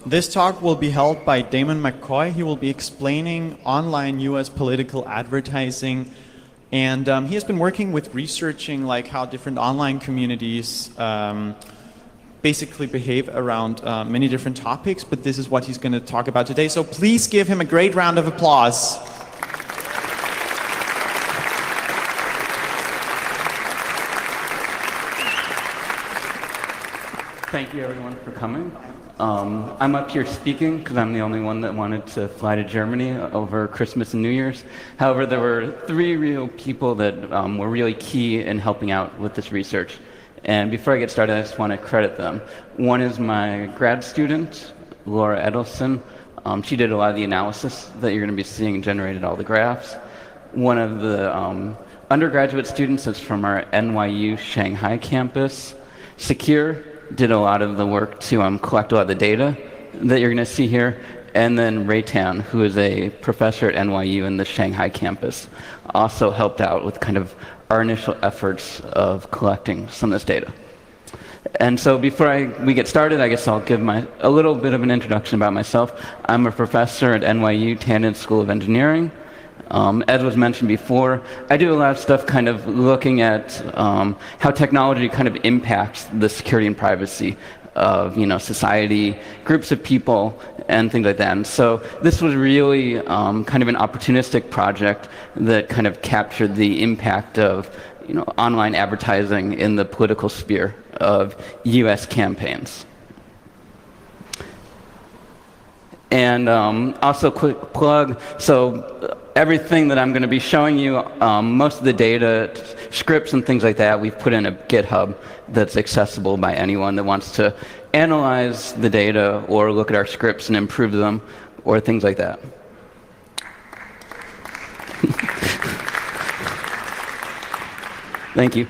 This talk will be held by Damon McCoy. He will be explaining online US political advertising. And he has been working with researching like how different online communities basically behave around many different topics, but this is what he's going to talk about today. So please give him a great round of applause. Thank you everyone for coming. I'm up here speaking because I'm the only one that wanted to fly to Germany over Christmas and New Year's. However, there were three real people that were really key in helping out with this research. And before I get started, I just want to credit them. One is my grad student, Laura Edelson. She did a lot of the analysis that you're going to be seeing and generated all the graphs. One of the undergraduate students is from our NYU Shanghai campus. Secure did a lot of the work to collect a lot of the data that you're going to see here. And then Raytan, who is a professor at NYU in the Shanghai campus, also helped out with kind of our initial efforts of collecting some of this data. And so before we get started, I guess I'll give a little bit of an introduction about myself. I'm a professor at NYU Tandon School of Engineering. As was mentioned before, I do a lot of stuff kind of looking at how technology kind of impacts the security and privacy of society, groups of people, and things like that. And so this was really kind of an opportunistic project that kind of captured the impact of online advertising in the political sphere of US campaigns. And also quick plug, so everything that I'm going to be showing you, most of the data, scripts and things like that, we've put in a GitHub that's accessible by anyone that wants to analyze the data or look at our scripts and improve them or things like that. Thank you.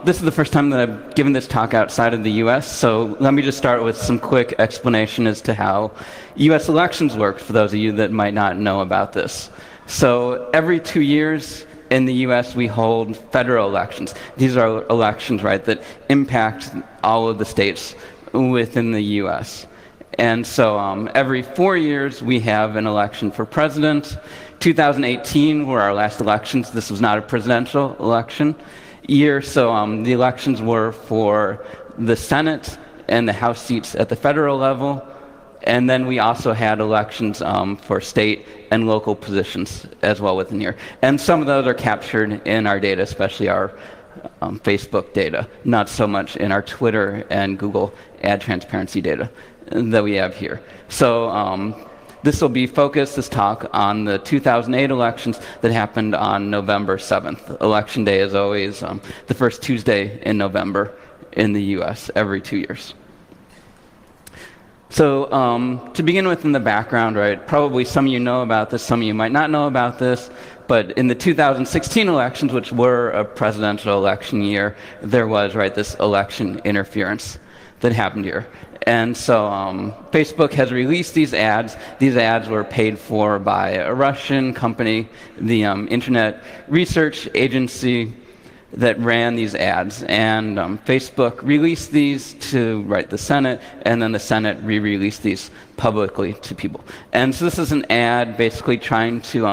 This is the first time that I've given this talk outside of the US, so let me just start with some quick explanation as to how US elections work for those of you that might not know about this. So every 2 years in the US we hold federal elections. These are elections, right, that impact all of the states within the US. And so every 4 years we have an election for president. 2018 were our last elections. This was not a presidential election year, so the elections were for the Senate and the House seats at the federal level. And then we also had elections for state and local positions as well within here. And some of those are captured in our data, especially our Facebook data, not so much in our Twitter and Google ad transparency data that we have here. So this will be focused, this talk, on the 2008 elections that happened on November 7th. Election day is always the first Tuesday in November in the US every 2 years. So to begin with in the background, right, probably some of you know about this, some of you might not know about this, but in the 2016 elections, which were a presidential election year, there was, right, this election interference that happened here. And so Facebook has released these ads. These ads were paid for by a Russian company, the Internet Research Agency that ran these ads. And Facebook released these to the Senate, and then the Senate re-released these publicly to people. And so this is an ad basically trying to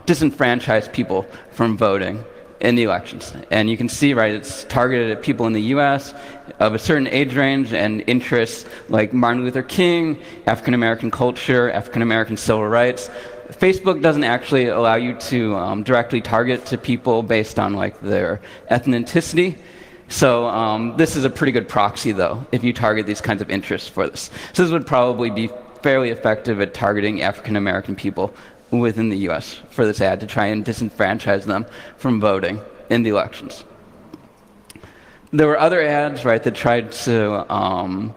disenfranchise people from voting in the elections. And you can see, right, it's targeted at people in the US of a certain age range and interests like Martin Luther King, African American culture, African American civil rights. Facebook doesn't actually allow you to directly target to people based on their ethnicity. So this is a pretty good proxy, though, if you target these kinds of interests for this. So this would probably be fairly effective at targeting African American people within the US for this ad to try and disenfranchise them from voting in the elections. There were other ads, right, that tried to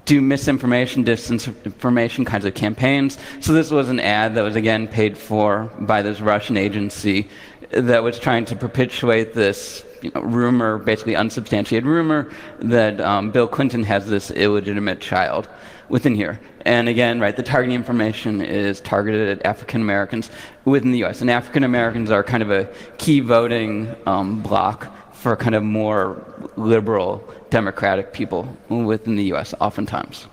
do misinformation, disinformation kinds of campaigns. So this was an ad that was again paid for by this Russian agency that was trying to perpetuate this rumor, basically unsubstantiated rumor, that Bill Clinton has this illegitimate child within here. And again, right, the targeting information is targeted at African Americans within the US. And African Americans are kind of a key voting bloc for kind of more liberal democratic people within the US oftentimes.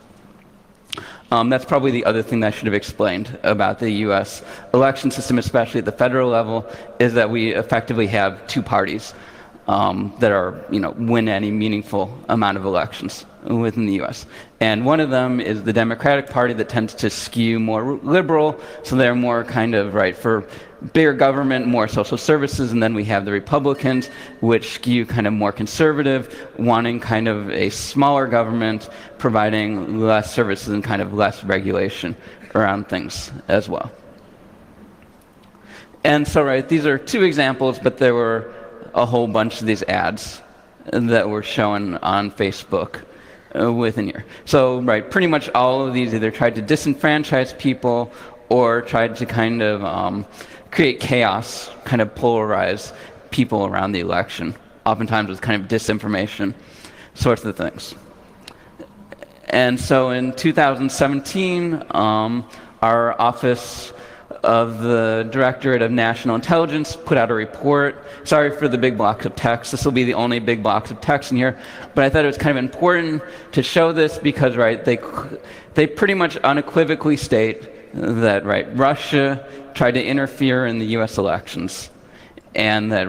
That's probably the other thing that I should have explained about the U.S. election system, especially at the federal level, is that we effectively have two parties that are, win any meaningful amount of elections within the U.S. And one of them is the Democratic Party that tends to skew more liberal, so they're more kind of for bigger government, more social services, and then we have the Republicans, which skew kind of more conservative, wanting kind of a smaller government, providing less services and kind of less regulation around things as well. And so, these are two examples, but there were a whole bunch of these ads that were shown on Facebook within here. So, pretty much all of these either tried to disenfranchise people or tried to kind of create chaos, kind of polarize people around the election, oftentimes with kind of disinformation sorts of things. And so in 2017, our Office of the Directorate of National Intelligence put out a report. Sorry for the big blocks of text. This will be the only big blocks of text in here. But I thought it was kind of important to show this because, they pretty much unequivocally state that, Russia tried to interfere in the U.S. elections, and that,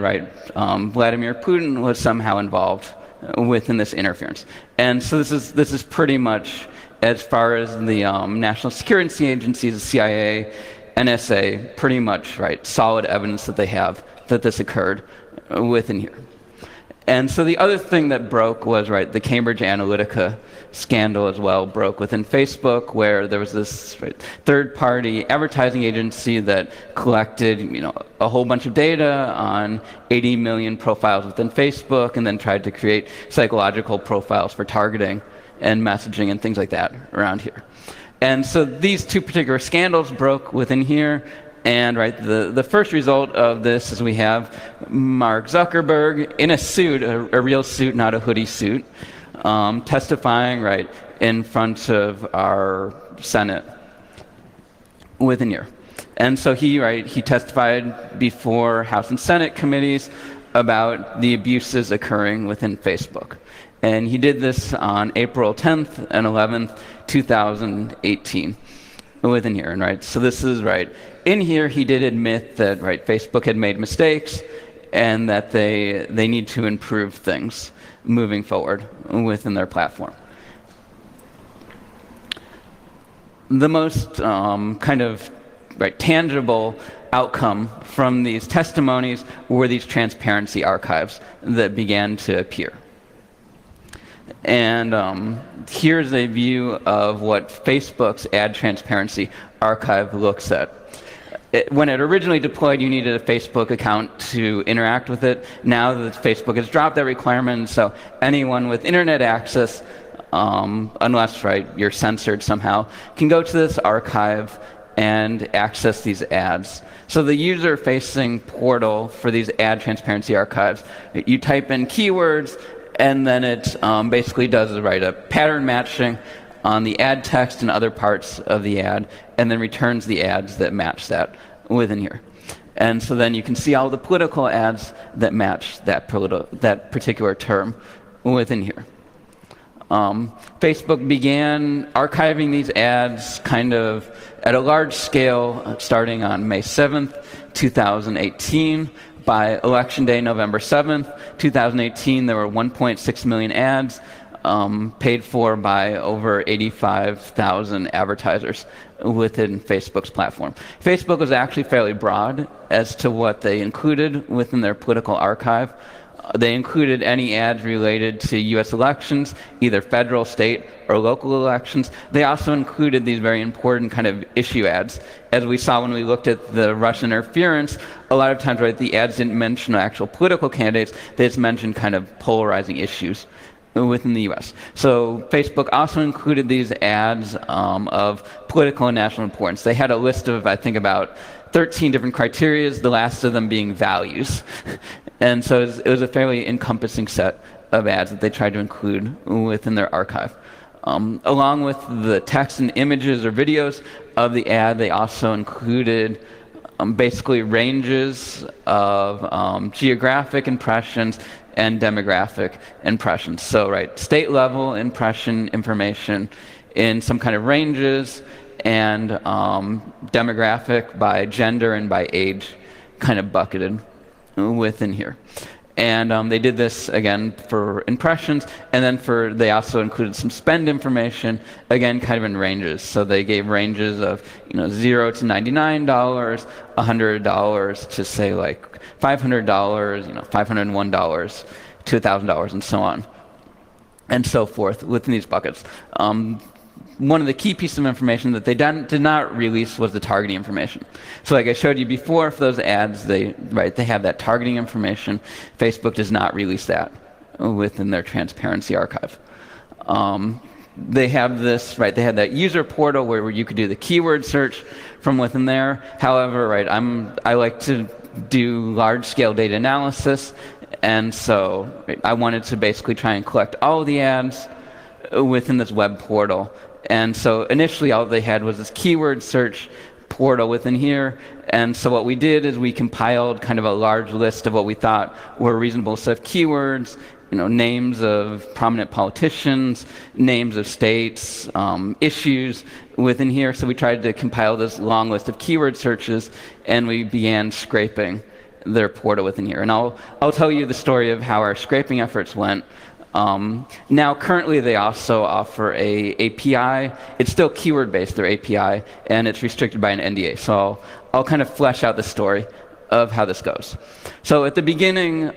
Vladimir Putin was somehow involved within this interference. And so this is pretty much, as far as the national security agencies, the CIA, NSA, pretty much, solid evidence that they have that this occurred within here. And so the other thing that broke was, the Cambridge Analytica scandal as well broke within Facebook, where there was this third-party advertising agency that collected, a whole bunch of data on 80 million profiles within Facebook, and then tried to create psychological profiles for targeting and messaging and things like that around here. And so these two particular scandals broke within here. And the first result of this is we have Mark Zuckerberg in a suit, a real suit, not a hoodie suit, testifying in front of our Senate within here. And so he testified before House and Senate committees about the abuses occurring within Facebook. And he did this on April 10th and 11th, 2018 within here. And so this is in here, he did admit that Facebook had made mistakes and that they need to improve things moving forward within their platform. The most tangible outcome from these testimonies were these transparency archives that began to appear. And here's a view of what Facebook's ad transparency archive looks at. When it originally deployed, you needed a Facebook account to interact with it. Now that Facebook has dropped that requirement, so anyone with internet access, unless you're censored somehow, can go to this archive and access these ads. So the user-facing portal for these ad transparency archives, you type in keywords, and then it basically does a pattern matching on the ad text and other parts of the ad, and then returns the ads that match that within here. And so then you can see all the political ads that match that particular term within here. Facebook began archiving these ads kind of at a large scale starting on May 7th, 2018. By Election Day, November 7th, 2018, there were 1.6 million ads paid for by over 85,000 advertisers within Facebook's platform. Facebook was actually fairly broad as to what they included within their political archive. They included any ads related to U.S. elections, either federal, state, or local elections. They also included these very important kind of issue ads. As we saw when we looked at the Russian interference, a lot of times the ads didn't mention actual political candidates, they just mentioned kind of polarizing issues within the U.S. So Facebook also included these ads of political and national importance. They had a list of, I think, about 13 different criteria, the last of them being values. And so it was a fairly encompassing set of ads that they tried to include within their archive. Along with the text and images or videos of the ad, they also included basically ranges of geographic impressions and demographic impressions. So, state level impression information in some kind of ranges and demographic by gender and by age kind of bucketed within here. And they did this, again, for impressions, and then they also included some spend information, again, kind of in ranges. So they gave ranges of, $0 to $99, $100 to, say, like $500, $501 to $1,000, and so on, and so forth within these buckets. One of the key pieces of information that they did not release was the targeting information. So like I showed you before, for those ads, they have that targeting information. Facebook does not release that within their transparency archive. They have this, they had that user portal where you could do the keyword search from within there. However, I like to do large-scale data analysis, and so I wanted to basically try and collect all of the ads within this web portal. And so initially all they had was this keyword search portal within here. And so what we did is we compiled kind of a large list of what we thought were a reasonable set of keywords, names of prominent politicians, names of states, issues within here. So we tried to compile this long list of keyword searches, and we began scraping their portal within here. And I'll tell you the story of how our scraping efforts went. Now, currently, they also offer a API. It's still keyword-based, their API, and it's restricted by an NDA. So I'll kind of flesh out the story of how this goes. So at the beginning,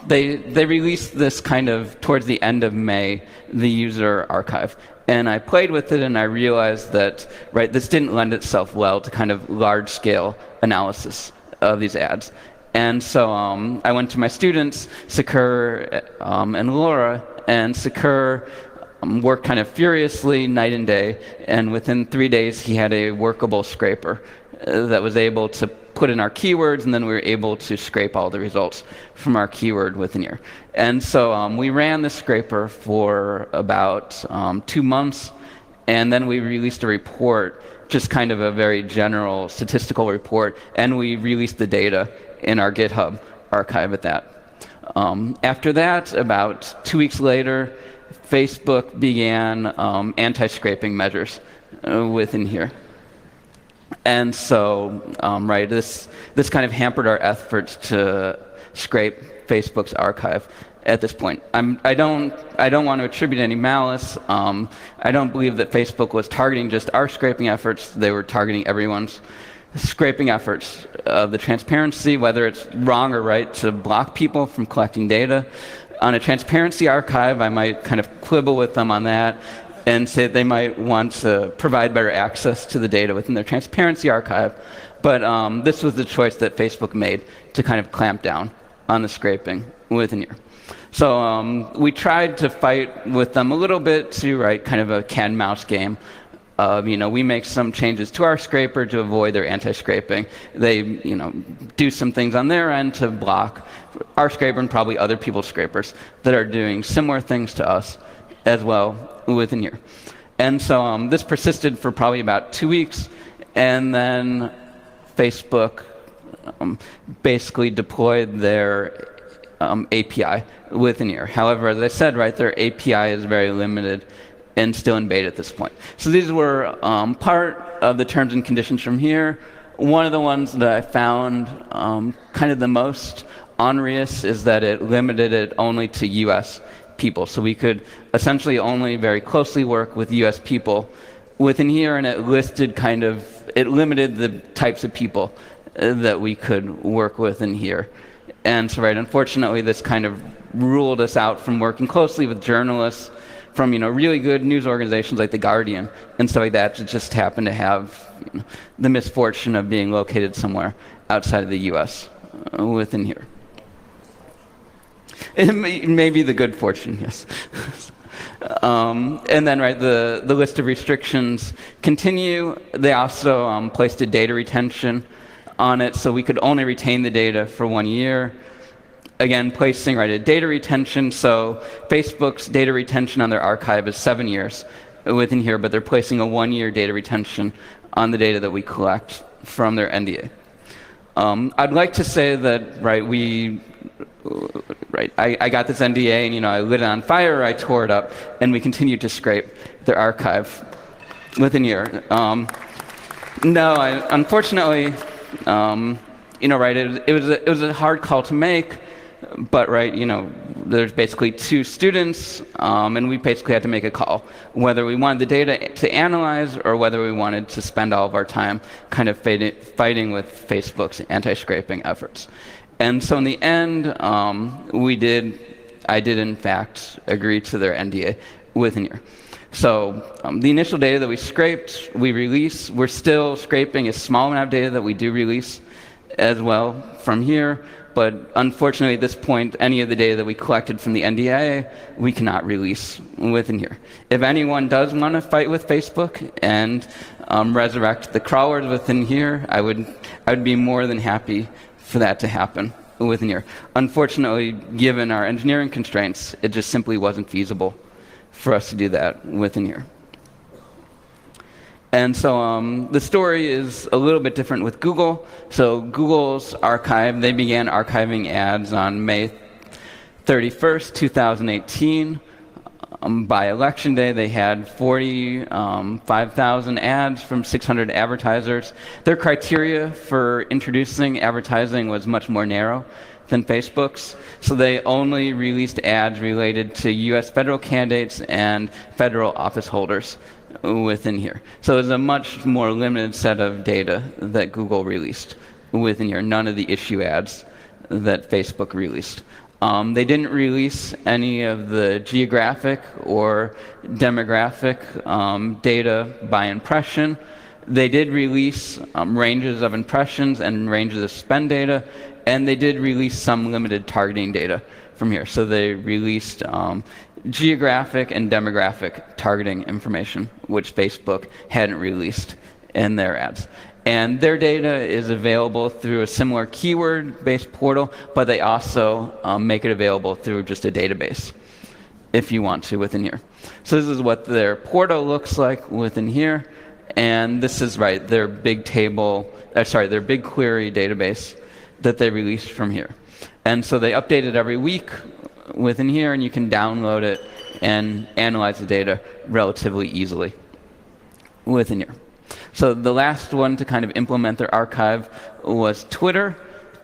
they released this kind of towards the end of May, the user archive. And I played with it, and I realized that this didn't lend itself well to kind of large-scale analysis of these ads. And so I went to my students, Sakur and Laura, and Sakur worked kind of furiously night and day, and within 3 days he had a workable scraper that was able to put in our keywords, and then we were able to scrape all the results from our keyword within here. And so we ran the scraper for about 2 months, and then we released a report, just kind of a very general statistical report, and we released the data in our GitHub archive at that. After that, about 2 weeks later, Facebook began anti-scraping measures within here. And so, this kind of hampered our efforts to scrape Facebook's archive at this point. I don't want to attribute any malice. I don't believe that Facebook was targeting just our scraping efforts. They were targeting everyone's scraping efforts of the transparency, whether it's wrong or right to block people from collecting data. On a transparency archive, I might kind of quibble with them on that and say they might want to provide better access to the data within their transparency archive. But this was the choice that Facebook made to kind of clamp down on the scraping within here. So we tried to fight with them a little bit to kind of a cat and mouse game. We make some changes to our scraper to avoid their anti-scraping. They, do some things on their end to block our scraper and probably other people's scrapers that are doing similar things to us as well within here. And so this persisted for probably about 2 weeks, and then Facebook basically deployed their API within here. However, as I said, their API is very limited and still in beta at this point. So these were part of the terms and conditions from here. One of the ones that I found kind of the most onerous is that it limited it only to US people. So we could essentially only very closely work with US people within here, and it limited the types of people that we could work with in here. And so, unfortunately, this kind of ruled us out from working closely with journalists from really good news organizations like The Guardian and stuff like that just happen to have the misfortune of being located somewhere outside of the US within here. It may be the good fortune, yes. And then the list of restrictions continue. They also placed a data retention on it, so we could only retain the data for 1 year. Again, placing a data retention, so Facebook's data retention on their archive is 7 years within here, but they're placing a 1-year data retention on the data that we collect from their NDA. I'd like to say that we right? I got this NDA, and I lit it on fire, I tore it up, and we continued to scrape their archive within a year. No, unfortunately, right, it was a hard call to make, but right, there's basically two students, and we basically had to make a call whether we wanted the data to analyze or whether we wanted to spend all of our time kind of fighting with Facebook's anti-scraping efforts. And so in the end, I did in fact agree to their NDA within a year. So the initial data that we scraped, we release. We're still scraping a small amount of data that we do release as well from here. But unfortunately, at this point, any of the data that we collected from the NDA, we cannot release within here. If anyone does want to fight with Facebook and resurrect the crawlers within here, I would be more than happy for that to happen within here. Unfortunately, given our engineering constraints, it just simply wasn't feasible for us to do that within here. And so the story is a little bit different with Google. So Google's archive, they began archiving ads on May 31st, 2018. By election day, they had 45,000 ads from 600 advertisers. Their criteria for introducing advertising was much more narrow than Facebook's. So they only released ads related to US federal candidates and federal office holders within here. So it's a much more limited set of data that Google released within here, none of the issue ads that Facebook released. They didn't release any of the geographic or demographic data by impression. They did release ranges of impressions and ranges of spend data, and they did release some limited targeting data from here. So they released geographic and demographic targeting information, which Facebook hadn't released in their ads. And their data is available through a similar keyword-based portal, but they also make it available through just a database, if you want to, within here. So this is what their portal looks like within here, and this is their big table, their big query database that they released from here. And so they update it every week within here, and you can download it and analyze the data relatively easily within here. So the last one to kind of implement their archive was Twitter.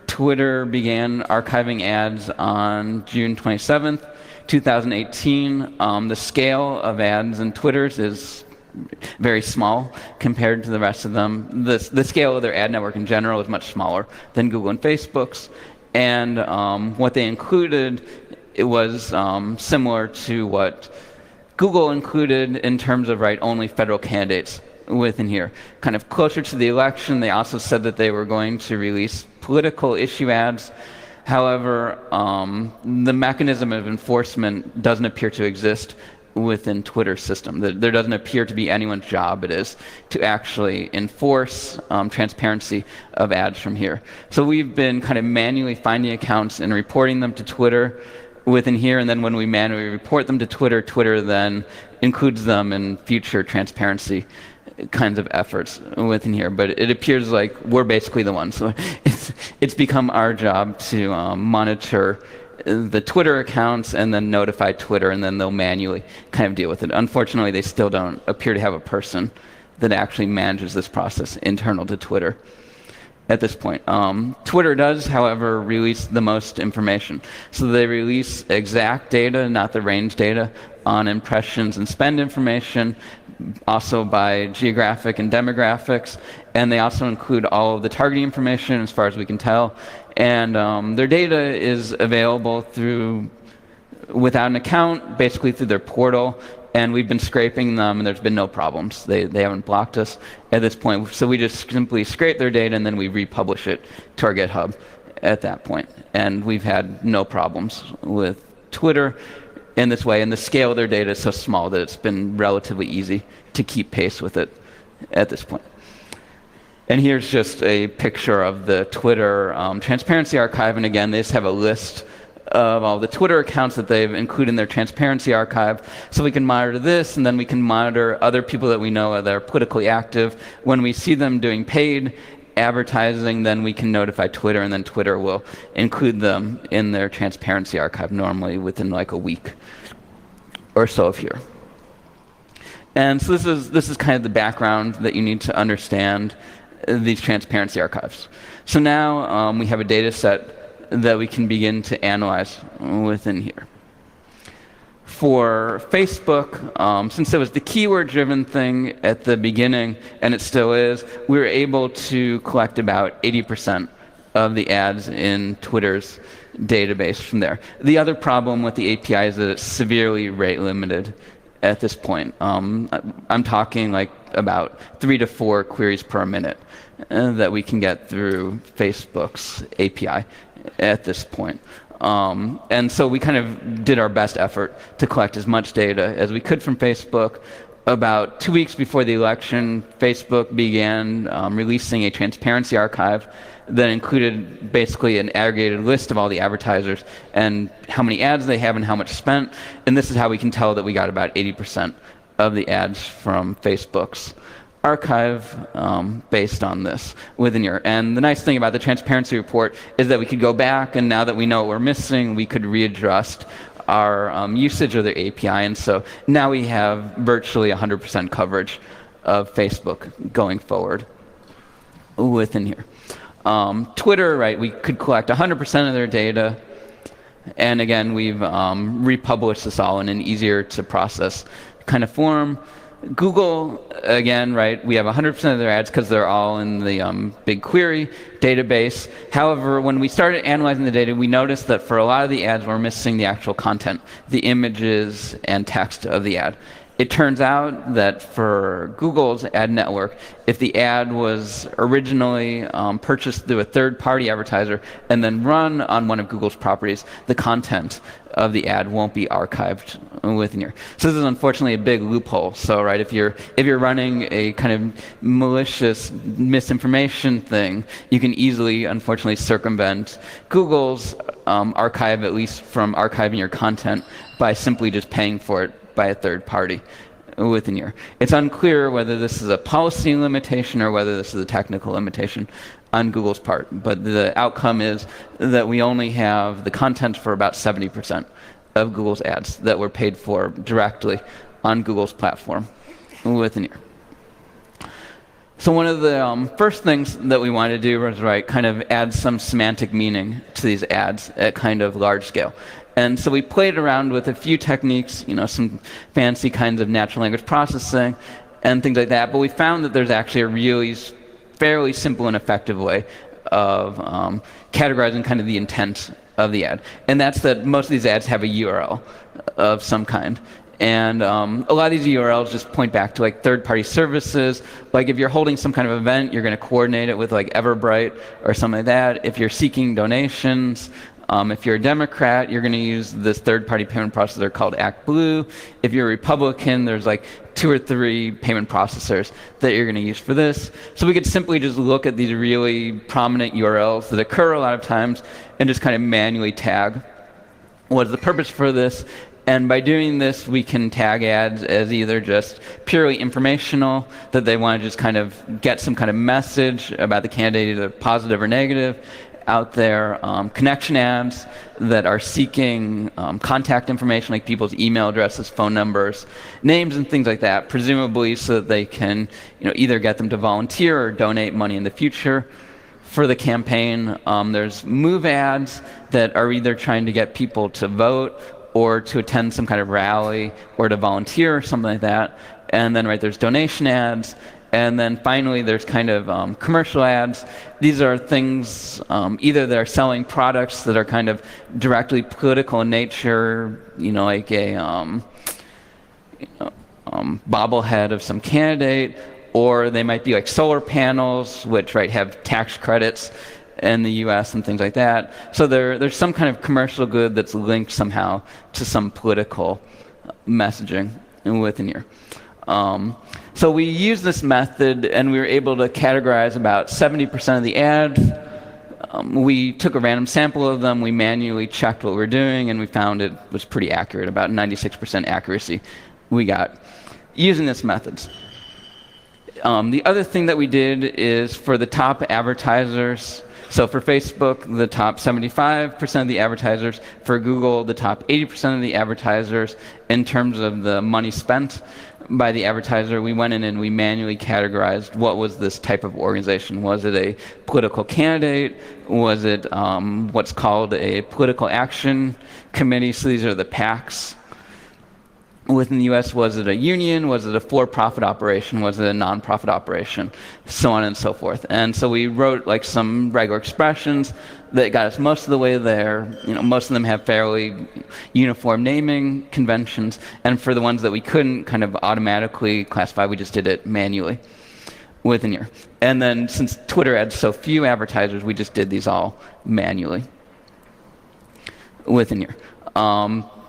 Twitter began archiving ads on June 27th, 2018. The scale of ads in Twitter's is very small compared to the rest of them. The scale of their ad network in general is much smaller than Google and Facebook's. And what they included, it was similar to what Google included in terms of only federal candidates within here. Kind of closer to the election, they also said that they were going to release political issue ads. However, the mechanism of enforcement doesn't appear to exist within Twitter's system. There doesn't appear to be anyone's job it is to actually enforce transparency of ads from here. So we've been kind of manually finding accounts and reporting them to Twitter within here, and then when we manually report them to Twitter, Twitter then includes them in future transparency kinds of efforts within here. But it appears like we're basically the ones. So it's become our job to monitor the Twitter accounts and then notify Twitter, and then they'll manually kind of deal with it. Unfortunately, they still don't appear to have a person that actually manages this process internal to Twitter at this point. Twitter does, however, release the most information. So they release exact data, not the range data, on impressions and spend information, also by geographic and demographics, and they also include all of the targeting information as far as we can tell. And their data is available without an account, basically through their portal, and we've been scraping them and there's been no problems. They haven't blocked us at this point. So we just simply scrape their data and then we republish it to our GitHub at that point. And we've had no problems with Twitter in this way, and the scale of their data is so small that it's been relatively easy to keep pace with it at this point. And here's just a picture of the Twitter Transparency Archive, and again, they just have a list of all the Twitter accounts that they've included in their Transparency Archive. So we can monitor this, and then we can monitor other people that we know that are politically active. When we see them doing paid advertising, then we can notify Twitter, and then Twitter will include them in their transparency archive normally within like a week or so of here. And so this is kind of the background that you need to understand these transparency archives. So now we have a data set that we can begin to analyze within here. For Facebook, since it was the keyword-driven thing at the beginning, and it still is, we were able to collect about 80% of the ads in Twitter's database from there. The other problem with the API is that it's severely rate limited at this point. I'm talking like about 3 to 4 queries per minute that we can get through Facebook's API at this point. And so we kind of did our best effort to collect as much data as we could from Facebook. About 2 weeks before the election, Facebook began releasing a transparency archive that included basically an aggregated list of all the advertisers and how many ads they have and how much spent. And this is how we can tell that we got about 80% of the ads from Facebook's archive based on this within here. And the nice thing about the transparency report is that we could go back, and now that we know what we're missing, we could readjust our usage of their API. And so now we have virtually 100% coverage of Facebook going forward within here. Twitter, right, we could collect 100% of their data. And again, we've republished this all in an easier to process kind of form. Google, again, right, we have 100% of their ads because they're all in the BigQuery database. However, when we started analyzing the data, we noticed that for a lot of the ads, we're missing the actual content, the images and text of the ad. It turns out that for Google's ad network, if the ad was originally purchased through a third-party advertiser and then run on one of Google's properties, the content of the ad won't be archived within here. So this is unfortunately a big loophole. So right, if you're running a kind of malicious misinformation thing, you can easily, unfortunately, circumvent Google's archive, at least from archiving your content, by simply just paying for it by a third party within here. It's unclear whether this is a policy limitation or whether this is a technical limitation on Google's part, but the outcome is that we only have the content for about 70% of Google's ads that were paid for directly on Google's platform within here. So one of the first things that we wanted to do was kind of add some semantic meaning to these ads at kind of large scale. And so we played around with a few techniques, some fancy kinds of natural language processing and things like that, but we found that there's actually a really fairly simple and effective way of categorizing kind of the intent of the ad. And that's that most of these ads have a URL of some kind. And a lot of these URLs just point back to third-party services. Like if you're holding some kind of event, you're going to coordinate it with Everbright or something like that. If you're seeking donations, if you're a Democrat, you're going to use this third-party payment processor called ActBlue. If you're a Republican, there's 2 or 3 payment processors that you're going to use for this. So we could simply just look at these really prominent URLs that occur a lot of times and just kind of manually tag what is the purpose for this. And by doing this, we can tag ads as either just purely informational, that they want to just kind of get some kind of message about the candidate, either positive or negative, out there, connection ads that are seeking contact information like people's email addresses, phone numbers, names, and things like that, presumably so that they can either get them to volunteer or donate money in the future for the campaign. There's move ads that are either trying to get people to vote or to attend some kind of rally or to volunteer or something like that. And then there's donation ads. And then finally, there's kind of commercial ads. These are things either that are selling products that are kind of directly political in nature, like a bobblehead of some candidate, or they might be solar panels, which have tax credits in the U.S. and things like that. So there's some kind of commercial good that's linked somehow to some political messaging within here. So we used this method, and we were able to categorize about 70% of the ads. We took a random sample of them, we manually checked what we were doing, and we found it was pretty accurate, about 96% accuracy we got using this method. The other thing that we did is for the top advertisers, so for Facebook, the top 75% of the advertisers, for Google, the top 80% of the advertisers, in terms of the money spent by the advertiser, we went in and we manually categorized what was this type of organization. Was it a political candidate? Was it what's called a political action committee? So these are the PACs. Within the US, was it a union? Was it a for-profit operation? Was it a non-profit operation? So on and so forth. And so we wrote like some regular expressions that got us most of the way there. Most of them have fairly uniform naming conventions. And for the ones that we couldn't kind of automatically classify, we just did it manually within here. And then since Twitter had so few advertisers, we just did these all manually within here.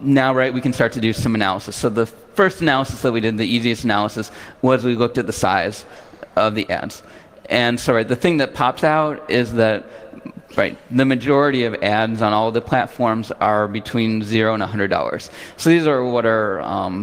Now, right, we can start to do some analysis. So the first analysis that we did, the easiest analysis, was we looked at the size of the ads. And so, right, the thing that pops out is that, right, the majority of ads on all the platforms are between $0 and $100. So these are what are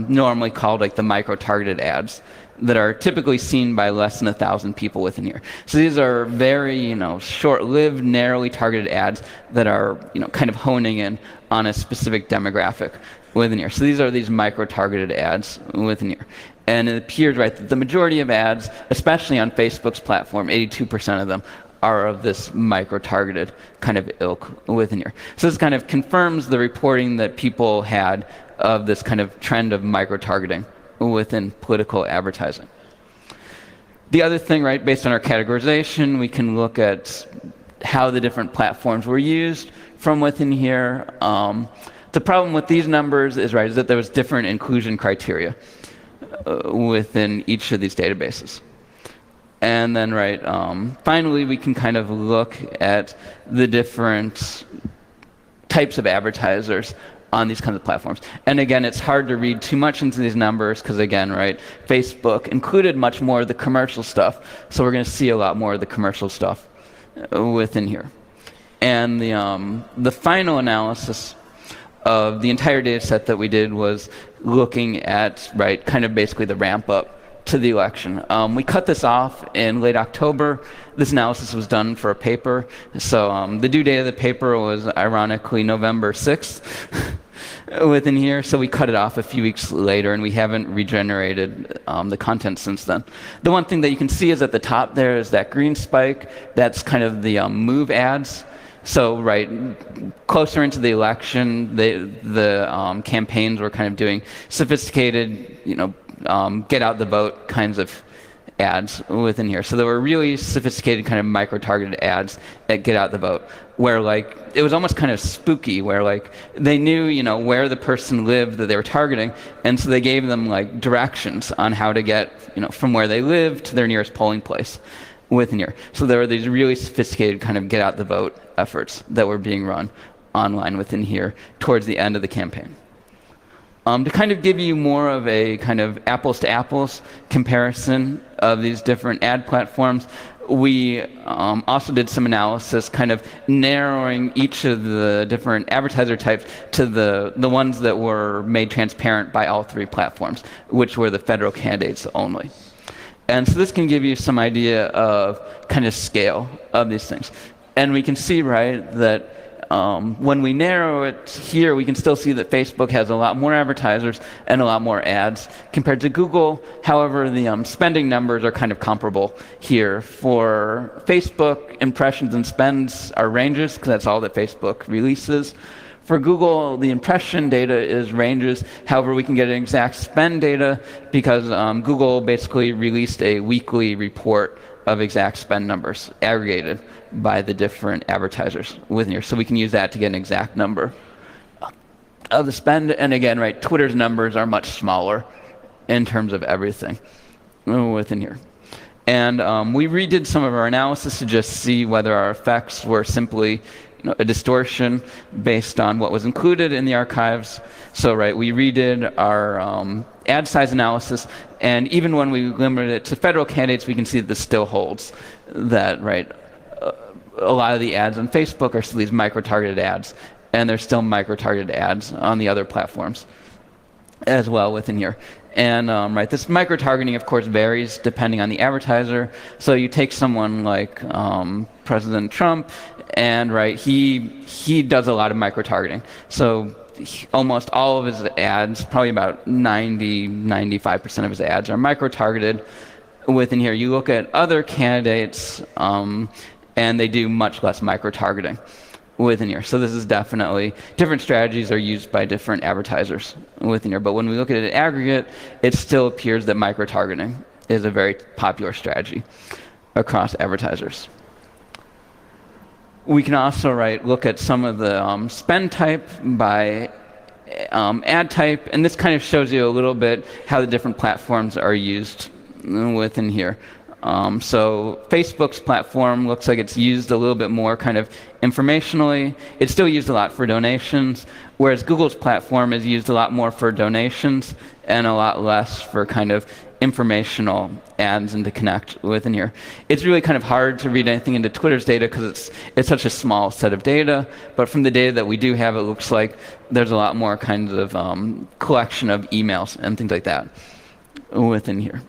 normally called like the micro-targeted ads that are typically seen by less than 1,000 people within here. So these are very, short-lived, narrowly targeted ads that are, kind of honing in on a specific demographic within here. So these micro-targeted ads within here. And it appears, right, that the majority of ads, especially on Facebook's platform, 82% of them, are of this micro-targeted kind of ilk within here. So this kind of confirms the reporting that people had of this kind of trend of micro-targeting within political advertising. The other thing, right, based on our categorization, we can look at how the different platforms were used from within here. The problem with these numbers is, right, is that there was different inclusion criteria within each of these databases. And then, right, finally, we can kind of look at the different types of advertisers on these kinds of platforms. And again, it's hard to read too much into these numbers because, again, right, Facebook included much more of the commercial stuff. So we're going to see a lot more of the commercial stuff within here. And the final analysis of the entire data set that we did was looking at, right, kind of basically the ramp up to the election. We cut this off in late October. This analysis was done for a paper. So the due date of the paper was ironically November 6th within here. So we cut it off a few weeks later, and we haven't regenerated the content since then. The one thing that you can see is at the top there is that green spike. That's kind of the move ads. So, right, closer into the election, the campaigns were kind of doing sophisticated, get out the vote kinds of ads within here. So there were really sophisticated kind of micro-targeted ads that get out the vote, where like it was almost kind of spooky, where like they knew, where the person lived that they were targeting, and so they gave them like directions on how to get, from where they live to their nearest polling place within here. So there were these really sophisticated kind of get out the vote efforts that were being run online within here towards the end of the campaign. To kind of give you more of a kind of apples to apples comparison of these different ad platforms, we also did some analysis kind of narrowing each of the different advertiser types to the ones that were made transparent by all three platforms, which were the federal candidates only. And so this can give you some idea of kind of scale of these things. And we can see, right, that when we narrow it here, we can still see that Facebook has a lot more advertisers and a lot more ads compared to Google. However, the spending numbers are kind of comparable here. For Facebook, impressions and spends are ranges, because that's all that Facebook releases. For Google, the impression data is ranges. However, we can get an exact spend data because Google basically released a weekly report of exact spend numbers aggregated by the different advertisers within here. So we can use that to get an exact number of the spend. And again, right, Twitter's numbers are much smaller in terms of everything within here. And we redid some of our analysis to just see whether our effects were simply a distortion based on what was included in the archives. So, right, we redid our ad size analysis, and even when we limited it to federal candidates, we can see that this still holds. That, right, a lot of the ads on Facebook are still these micro-targeted ads, and there's still micro-targeted ads on the other platforms as well within here. And right, this micro-targeting, of course, varies depending on the advertiser. So you take someone like President Trump, and right, he does a lot of micro-targeting. So almost all of his ads, probably about 95% of his ads are micro-targeted within here. You look at other candidates, and they do much less micro-targeting within here. So this is definitely, different strategies are used by different advertisers within here. But when we look at it in aggregate, it still appears that micro-targeting is a very popular strategy across advertisers. We can also look at some of the spend type by ad type, and this kind of shows you a little bit how the different platforms are used within here. So Facebook's platform looks like it's used a little bit more kind of informationally. It's still used a lot for donations, whereas Google's platform is used a lot more for donations and a lot less for kind of informational ads and to connect within here. It's really kind of hard to read anything into Twitter's data because it's such a small set of data, but from the data that we do have, it looks like there's a lot more kinds of collection of emails and things like that within here.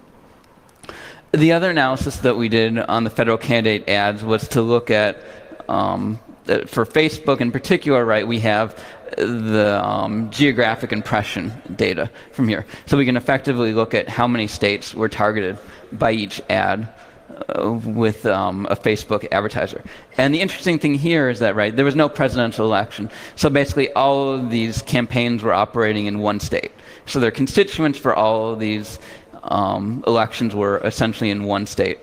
The other analysis that we did on the federal candidate ads was to look at, for Facebook in particular, right, we have the geographic impression data from here. So we can effectively look at how many states were targeted by each ad with a Facebook advertiser. And the interesting thing here is that, right, there was no presidential election. So basically all of these campaigns were operating in one state. So their constituents for all of these elections were essentially in one state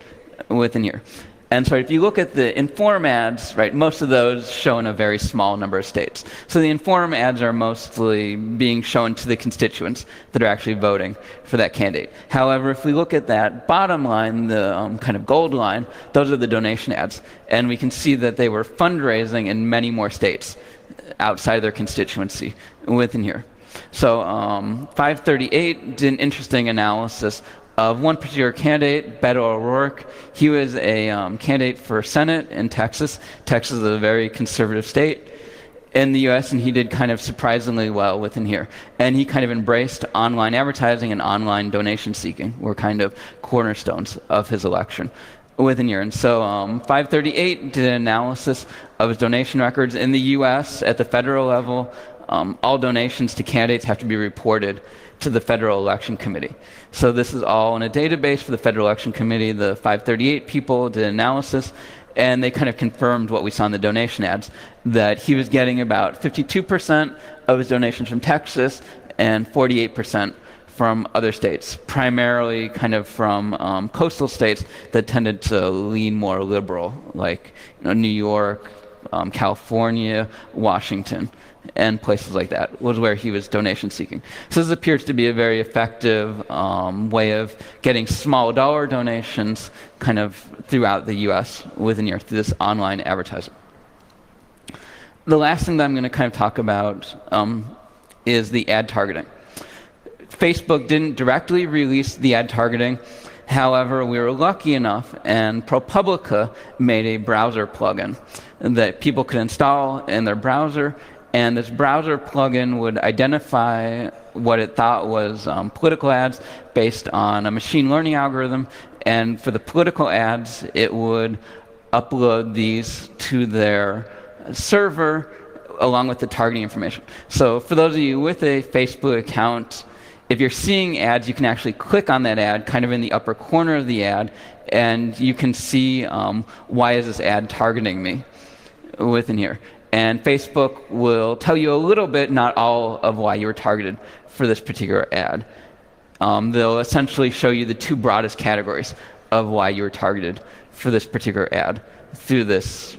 within here. And so if you look at the inform ads, right, most of those show in a very small number of states. So the inform ads are mostly being shown to the constituents that are actually voting for that candidate. However, if we look at that bottom line, the kind of gold line, those are the donation ads. And we can see that they were fundraising in many more states outside their constituency within here. So 538 did an interesting analysis of one particular candidate, Beto O'Rourke. He was a candidate for Senate in Texas. Texas is a very conservative state in the US, and he did kind of surprisingly well within here. And he kind of embraced online advertising and online donation seeking were kind of cornerstones of his election within here. And so 538 did an analysis of his donation records in the US at the federal level. All donations to candidates have to be reported to the Federal Election Committee. So this is all in a database for the Federal Election Committee. The 538 people did analysis, and they kind of confirmed what we saw in the donation ads, that he was getting about 52% of his donations from Texas and 48% from other states, primarily kind of from coastal states that tended to lean more liberal, like New York, California, Washington, and places like that was where he was donation seeking. So this appears to be a very effective way of getting small dollar donations kind of throughout the US within here through this online advertising. The last thing that I'm going to kind of talk about is the ad targeting. Facebook didn't directly release the ad targeting. However, we were lucky enough, and ProPublica made a browser plugin that people could install in their browser. And this browser plugin would identify what it thought was political ads based on a machine learning algorithm. And for the political ads, it would upload these to their server along with the targeting information. So for those of you with a Facebook account, if you're seeing ads, you can actually click on that ad kind of in the upper corner of the ad, and you can see why is this ad targeting me within here. And Facebook will tell you a little bit, not all, of why you were targeted for this particular ad. They'll essentially show you the two broadest categories of why you were targeted for this particular ad through this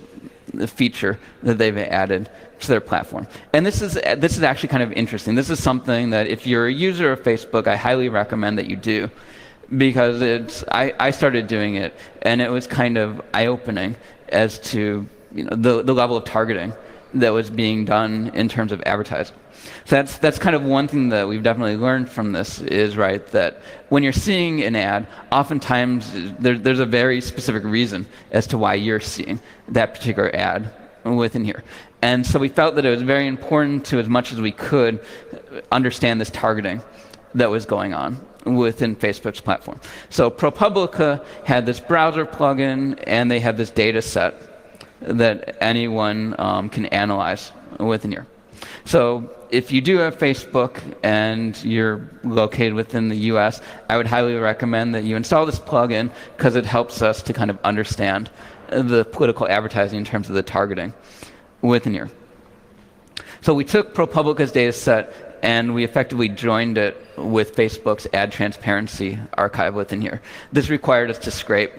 feature that they've added to their platform. And this is actually kind of interesting. This is something that if you're a user of Facebook, I highly recommend that you do, because I started doing it, and it was kind of eye-opening as to the level of targeting that was being done in terms of advertising. So that's kind of one thing that we've definitely learned from this is, right, that when you're seeing an ad, oftentimes there's a very specific reason as to why you're seeing that particular ad within here. And so we felt that it was very important to, as much as we could, understand this targeting that was going on within Facebook's platform. So ProPublica had this browser plugin, and they have this data set that anyone can analyze within here. So if you do have Facebook and you're located within the US, I would highly recommend that you install this plugin because it helps us to kind of understand the political advertising in terms of the targeting within here. So we took ProPublica's data set and we effectively joined it with Facebook's ad transparency archive within here. This required us to scrape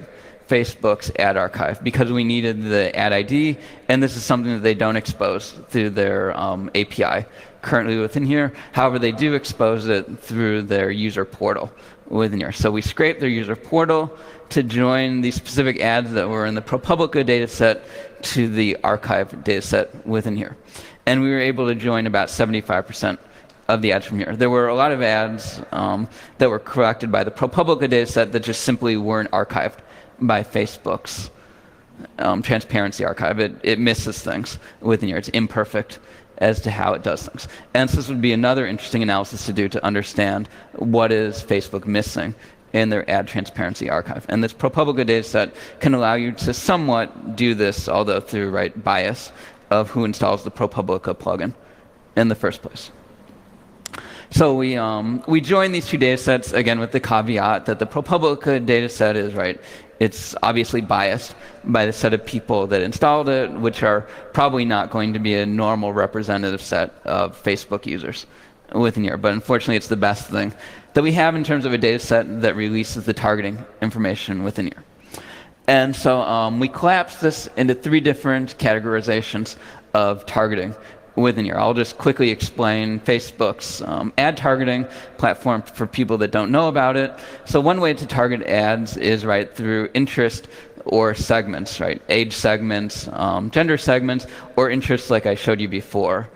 Facebook's ad archive because we needed the ad ID, and this is something that they don't expose through their API currently within here. However, they do expose it through their user portal within here. So we scraped their user portal to join these specific ads that were in the ProPublica dataset to the archive dataset within here. And we were able to join about 75% of the ads from here. There were a lot of ads that were collected by the ProPublica dataset that just simply weren't archived by Facebook's transparency archive. It misses things within here. It's imperfect as to how it does things. And so this would be another interesting analysis to do to understand what is Facebook missing in their ad transparency archive. And this ProPublica dataset can allow you to somewhat do this, although through bias of who installs the ProPublica plugin in the first place. So we joined these two datasets, again, with the caveat that the ProPublica dataset is, it's obviously biased by the set of people that installed it, which are probably not going to be a normal representative set of Facebook users within here. But unfortunately, it's the best thing that we have in terms of a dataset that releases the targeting information within here. And so we collapsed this into three different categorizations of targeting within here. I'll just quickly explain Facebook's ad targeting platform for people that don't know about it. So one way to target ads is through interest or segments, age segments, gender segments, or interests like I showed you before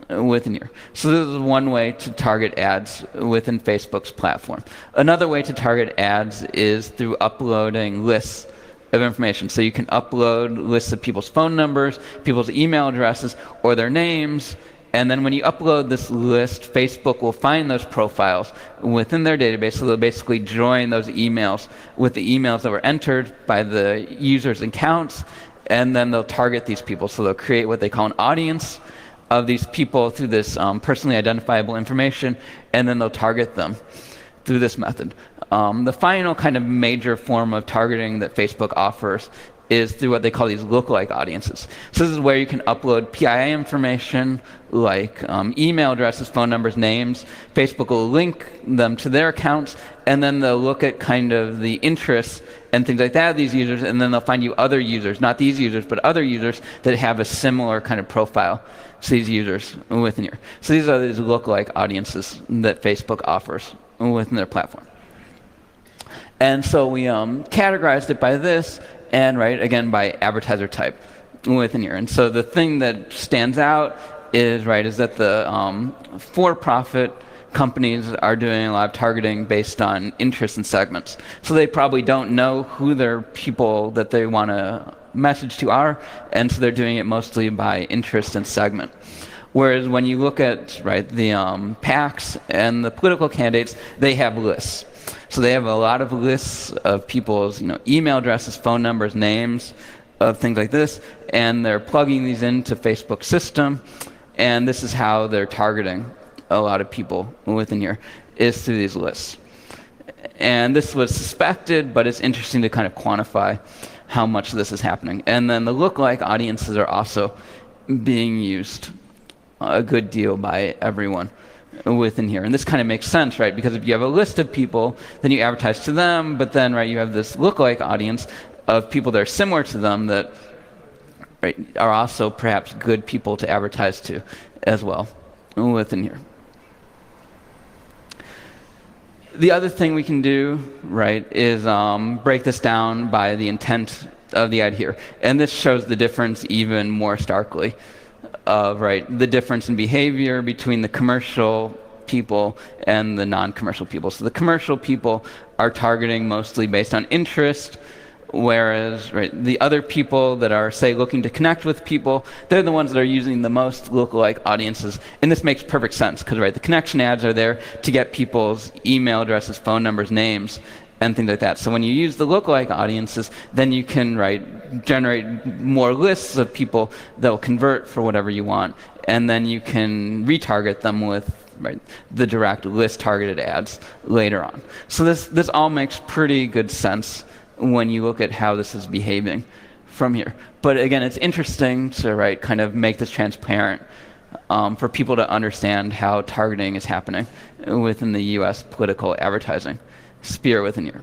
within here. So this is one way to target ads within Facebook's platform. Another way to target ads is through uploading lists of information. So you can upload lists of people's phone numbers, people's email addresses, or their names, and then when you upload this list, Facebook will find those profiles within their database, so they'll basically join those emails with the emails that were entered by the user's accounts, and then they'll target these people. So they'll create what they call an audience of these people through this personally identifiable information, and then they'll target them through this method. The final kind of major form of targeting that Facebook offers is through what they call these lookalike audiences. So this is where you can upload PII information like email addresses, phone numbers, names. Facebook will link them to their accounts, and then they'll look at kind of the interests and things like that of these users, and then they'll find you other users, not these users, but other users that have a similar kind of profile to these users within here. So these are these lookalike audiences that Facebook offers within their platform. And so we categorized it by this, and again by advertiser type within here. And so the thing that stands out is that the for-profit companies are doing a lot of targeting based on interests and segments. So they probably don't know who their people that they want to message to are, and so they're doing it mostly by interest and segment. Whereas when you look at the PACs and the political candidates, they have lists. So they have a lot of lists of people's email addresses, phone numbers, names, of things like this, and they're plugging these into Facebook's system, and this is how they're targeting a lot of people within here, is through these lists. And this was suspected, but it's interesting to kind of quantify how much this is happening. And then the lookalike audiences are also being used a good deal by everyone within here. And this kind of makes sense, because if you have a list of people, then you advertise to them, but then you have this lookalike audience of people that are similar to them that are also perhaps good people to advertise to as well within here. The other thing we can do, is break this down by the intent of the ad here. And this shows the difference even more starkly of the difference in behavior between the commercial people and the non-commercial people. So the commercial people are targeting mostly based on interest Whereas, right, the other people that are, say, looking to connect with people, they're the ones that are using the most lookalike audiences. And this makes perfect sense because, right, the connection ads are there to get people's email addresses, phone numbers, names, and things like that. So when you use the lookalike audiences, then you can, right, generate more lists of people that will convert for whatever you want. And then you can retarget them with, right, the direct list targeted ads later on. So this all makes pretty good sense when you look at how this is behaving from here. But again, it's interesting to, right, kind of make this transparent for people to understand how targeting is happening within the US political advertising sphere within here.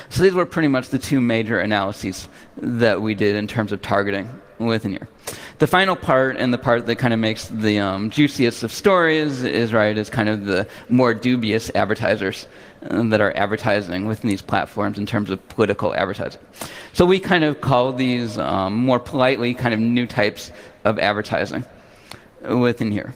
So these were pretty much the two major analyses that we did in terms of targeting within here. The final part, and the part that kind of makes the juiciest of stories, is kind of the more dubious advertisers that are advertising within these platforms in terms of political advertising. So we kind of call these more politely kind of new types of advertising within here.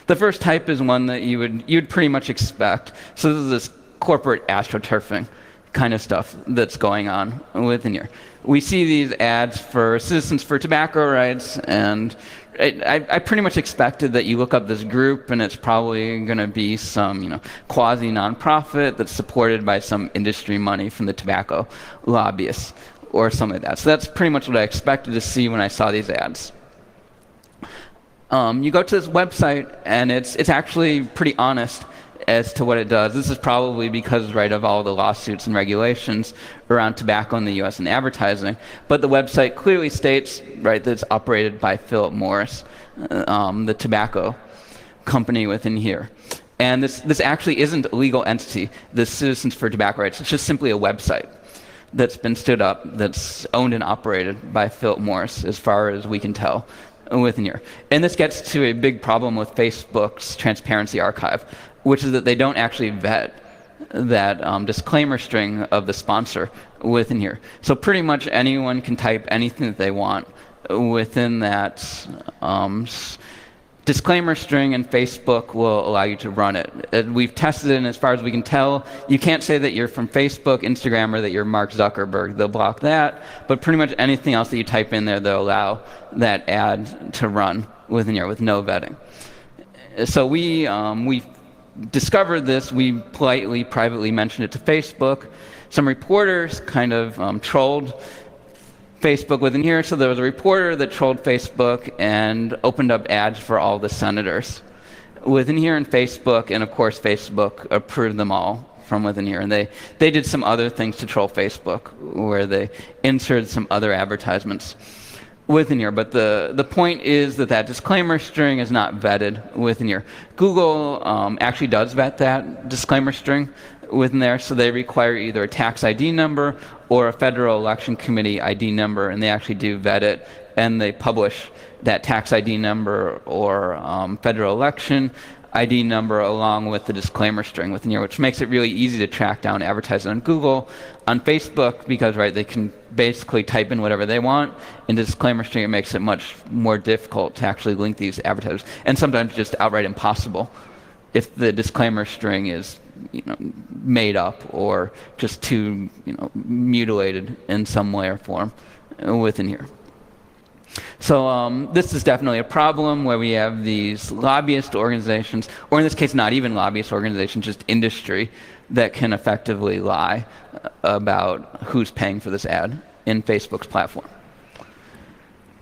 The first type is one that you'd pretty much expect. So this is this corporate astroturfing kind of stuff that's going on within here. We see these ads for Citizens for Tobacco Rights, and I pretty much expected that you look up this group and it's probably going to be some quasi nonprofit that's supported by some industry money from the tobacco lobbyists or something like that. So that's pretty much what I expected to see when I saw these ads. You go to this website and it's actually pretty honest as to what it does. This is probably because, of all the lawsuits and regulations around tobacco in the U.S. and advertising. But the website clearly states, that it's operated by Philip Morris, the tobacco company within here. And this actually isn't a legal entity, the Citizens for Tobacco Rights. It's just simply a website that's been stood up, that's owned and operated by Philip Morris, as far as we can tell within here. And this gets to a big problem with Facebook's transparency archive, which is that they don't actually vet that disclaimer string of the sponsor within here. So pretty much anyone can type anything that they want within that disclaimer string, and Facebook will allow you to run it. We've tested it, and as far as we can tell, you can't say that you're from Facebook, Instagram, or that you're Mark Zuckerberg. They'll block that, but pretty much anything else that you type in there, they'll allow that ad to run within here with no vetting. So we discovered this. We politely, privately mentioned it to Facebook. Some reporters kind of trolled Facebook within here. So there was a reporter that trolled Facebook and opened up ads for all the senators within here in Facebook, and of course Facebook approved them all from within here. And they did some other things to troll Facebook, where they inserted some other advertisements within here. But the point is that disclaimer string is not vetted within here. Google actually does vet that disclaimer string within there, so they require either a tax ID number or a Federal Election Committee ID number, and they actually do vet it, and they publish that tax ID number or federal election ID number along with the disclaimer string within here, which makes it really easy to track down advertising on Google. On Facebook, because they can basically type in whatever they want, in the disclaimer string it makes it much more difficult to actually link these advertisers, and sometimes just outright impossible if the disclaimer string is made up or just too mutilated in some way or form within here. So this is definitely a problem where we have these lobbyist organizations, or in this case not even lobbyist organizations, just industry, that can effectively lie about who's paying for this ad in Facebook's platform.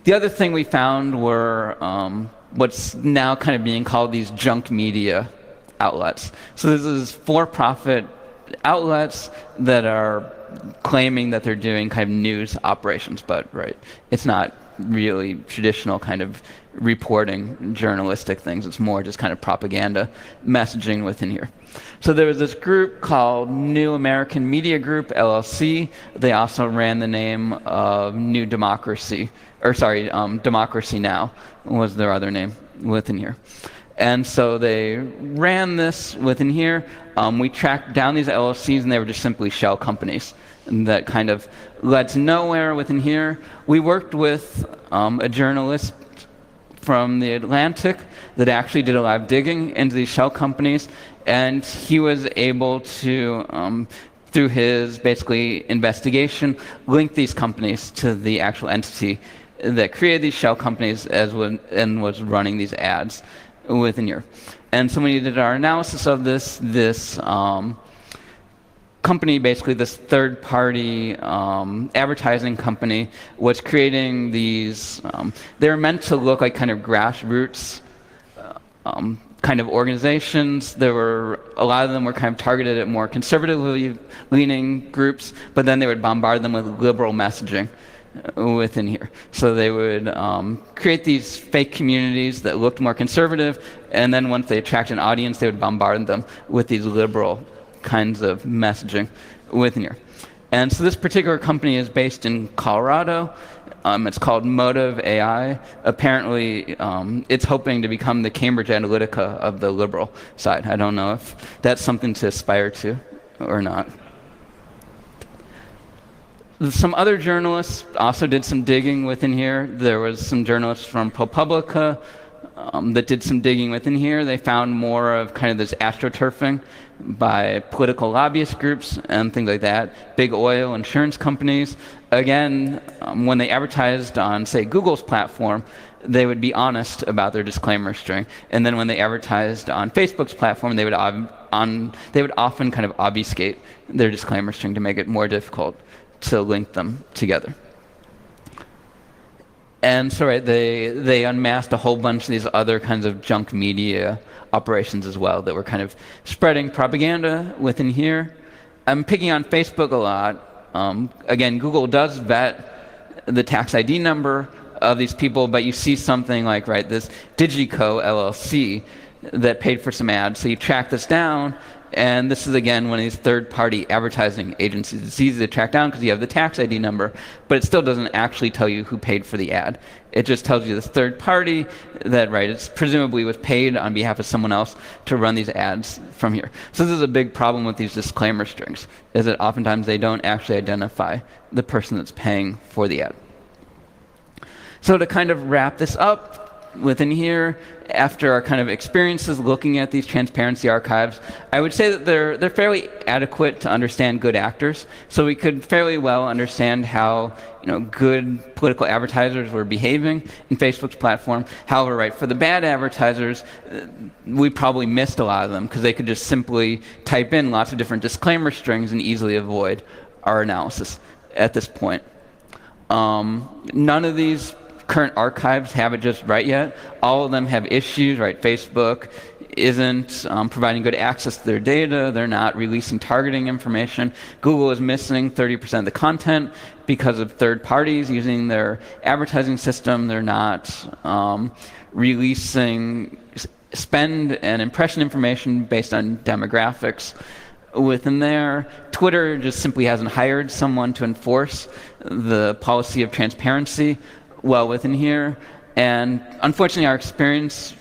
The other thing we found were what's now kind of being called these junk media outlets. So this is for-profit outlets that are claiming that they're doing kind of news operations, but it's not really traditional kind of reporting journalistic things. It's more just kind of propaganda messaging within here. So there was this group called New American Media Group, LLC. They also ran the name of New Democracy, Democracy Now! Was their other name within here. And so they ran this within here. We tracked down these LLCs, and they were just simply shell companies that kind of led to nowhere within here. We worked with a journalist from the Atlantic that actually did a lot of digging into these shell companies, and he was able to, through his basically investigation, linked these companies to the actual entity that created these shell companies and was running these ads within here. And so when we did our analysis of this company, basically this third-party advertising company, was creating these. They were meant to look like kind of grassroots kind of organizations. There were a lot of them were kind of targeted at more conservatively leaning groups, but then they would bombard them with liberal messaging within here. So they would create these fake communities that looked more conservative, and then once they attract an audience, they would bombard them with these liberal kinds of messaging within here. And so this particular company is based in Colorado. It's called Motive AI. Apparently, it's hoping to become the Cambridge Analytica of the liberal side. I don't know if that's something to aspire to or not. Some other journalists also did some digging within here. There was some journalists from ProPublica that did some digging within here. They found more of kind of this astroturfing by political lobbyist groups and things like that, big oil, insurance companies. Again, when they advertised on, say, Google's platform, they would be honest about their disclaimer string. And then when they advertised on Facebook's platform, they would often kind of obfuscate their disclaimer string to make it more difficult to link them together. And so they unmasked a whole bunch of these other kinds of junk media operations as well that were kind of spreading propaganda within here. I'm picking on Facebook a lot. Again, Google does vet the tax ID number of these people, but you see something like, this Digico LLC that paid for some ads. So you track this down, and this is, again, one of these third-party advertising agencies. It's easy to track down because you have the tax ID number, but it still doesn't actually tell you who paid for the ad. It just tells you this third party that, it's presumably was paid on behalf of someone else to run these ads from here. So this is a big problem with these disclaimer strings, is that oftentimes they don't actually identify the person that's paying for the ad. So to kind of wrap this up, within here, after our kind of experiences looking at these transparency archives, I would say that they're fairly adequate to understand good actors. So we could fairly well understand how good political advertisers were behaving in Facebook's platform. However, for the bad advertisers, we probably missed a lot of them because they could just simply type in lots of different disclaimer strings and easily avoid our analysis at this point. None of these current archives have it just right yet. All of them have issues, Facebook isn't providing good access to their data. They're not releasing targeting information. Google is missing 30% of the content because of third parties using their advertising system. They're not releasing spend and impression information based on demographics within there. Twitter just simply hasn't hired someone to enforce the policy of transparency well within here. And unfortunately, our experience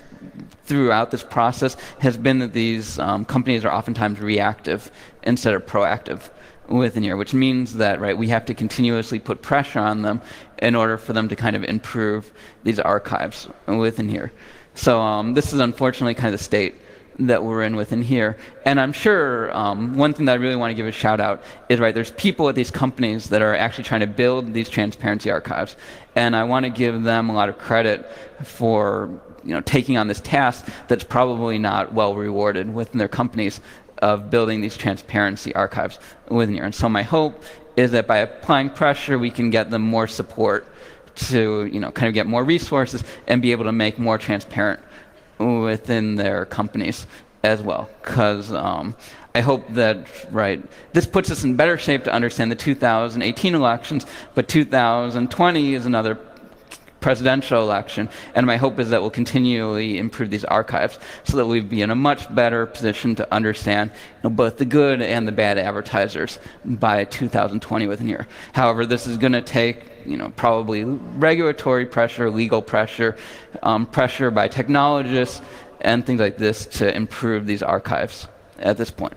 throughout this process has been that these companies are oftentimes reactive instead of proactive within here, which means that we have to continuously put pressure on them in order for them to kind of improve these archives within here. So this is unfortunately kind of the state that we're in within here. And I'm sure one thing that I really want to give a shout out is there's people at these companies that are actually trying to build these transparency archives. And I want to give them a lot of credit for taking on this task that's probably not well rewarded within their companies of building these transparency archives within here. And so my hope is that by applying pressure, we can get them more support to kind of get more resources and be able to make more transparent within their companies as well. Because I hope that this puts us in better shape to understand the 2018 elections, but 2020 is another presidential election, and my hope is that we'll continually improve these archives so that we'll be in a much better position to understand both the good and the bad advertisers by 2020 within here. However, this is going to take probably regulatory pressure, legal pressure, pressure by technologists, and things like this to improve these archives at this point.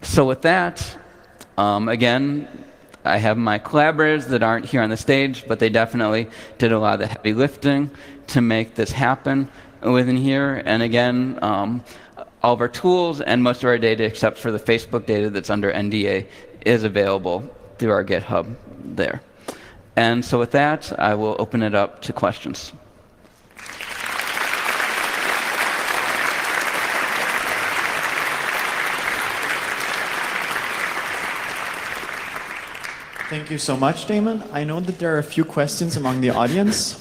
So with that, again, I have my collaborators that aren't here on the stage, but they definitely did a lot of the heavy lifting to make this happen within here. And again, All of our tools and most of our data, except for the Facebook data that's under NDA, is available through our GitHub there. And so with that, I will open it up to questions. Thank you so much, Damon. I know that there are a few questions among the audience.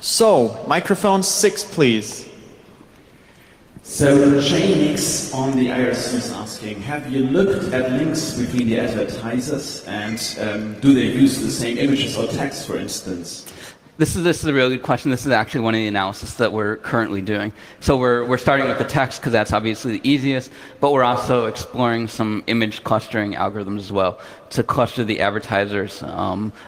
So, microphone 6, please. So JNix on the IRC is asking, have you looked at links between the advertisers and do they use the same images or text, for instance? This is a really good question. This is actually one of the analysis that we're currently doing. So we're starting with the text because that's obviously the easiest, but we're also exploring some image clustering algorithms as well to cluster the advertisers